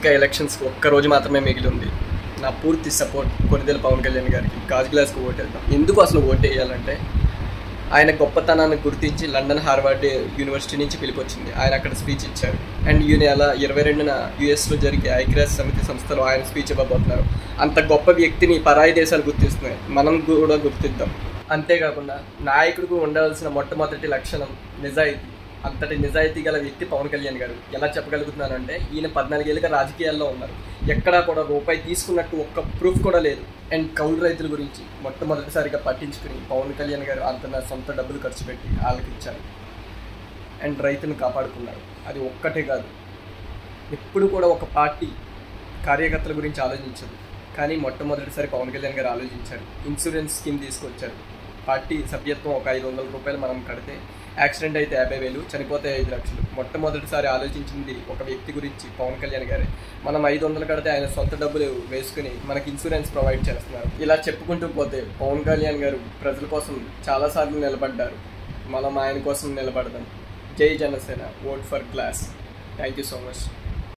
ఇంకా ఎలక్షన్స్కి ఒక్కరోజు మాత్రమే మిగిలి ఉంది. నా పూర్తి సపోర్ట్ కొణిదెల పవన్ కళ్యాణ్ గారికి గాజు గ్లాస్కి ఓటేద్దాం. ఎందుకు అసలు ఓటేయాలంటే ఆయన గొప్పతనాన్ని గుర్తించి లండన్ హార్వర్డ్ యూనివర్సిటీ నుంచి పిలిపొచ్చింది. ఆయన అక్కడ స్పీచ్ ఇచ్చారు. అండ్ ఈ నెల 22న యుఎస్లో జరిగే ఐక్యరాజ్య సమితి సంస్థలో ఆయన స్పీచ్ ఇవ్వబోతున్నారు. అంత గొప్ప వ్యక్తిని పరాయి దేశాలు గుర్తిస్తున్నాయి, మనం కూడా గుర్తిద్దాం. అంతేకాకుండా నాయకుడికి ఉండవలసిన మొట్టమొదటి లక్షణం నిజాయితీ. అంతటి నిజాయితీ గల వ్యక్తి పవన్ కళ్యాణ్ గారు. ఎలా చెప్పగలుగుతున్నానంటే ఈయన 14 ఏళ్ళుగా రాజకీయాల్లో ఉన్నారు. ఎక్కడా కూడా రూపాయి తీసుకున్నట్టు ఒక్క ప్రూఫ్ కూడా లేదు. అండ్ కౌలు రైతుల గురించి మొట్టమొదటిసారిగా పట్టించుకుని పవన్ కళ్యాణ్ గారు అంత సొంత డబ్బులు ఖర్చు పెట్టి వాళ్ళకి ఇచ్చారు. అండ్ రైతును కాపాడుకున్నారు. అది ఒక్కటే కాదు, ఎప్పుడు కూడా ఒక పార్టీ కార్యకర్తల గురించి ఆలోచించదు. కానీ మొట్టమొదటిసారి పవన్ కళ్యాణ్ గారు ఆలోచించారు. ఇన్సూరెన్స్ స్కీమ్ తీసుకొచ్చారు. పార్టీ సభ్యత్వం ఒక 500 రూపాయలు మనం కడితే యాక్సిడెంట్ అయితే 50,000, చనిపోతే 5 లక్షలు. మొట్టమొదటిసారి ఆలోచించింది ఒక వ్యక్తి గురించి పవన్ కళ్యాణ్ గారే. మనం 500 కడితే ఆయన సొంత డబ్బులు వేసుకుని మనకి ఇన్సూరెన్స్ ప్రొవైడ్ చేస్తున్నారు. ఇలా చెప్పుకుంటూ పోతే పవన్ కళ్యాణ్ గారు ప్రజల కోసం చాలాసార్లు నిలబడ్డారు. మనం ఆయన కోసం నిలబడదాం. జై Janasena, vote for glass. Thank you so much.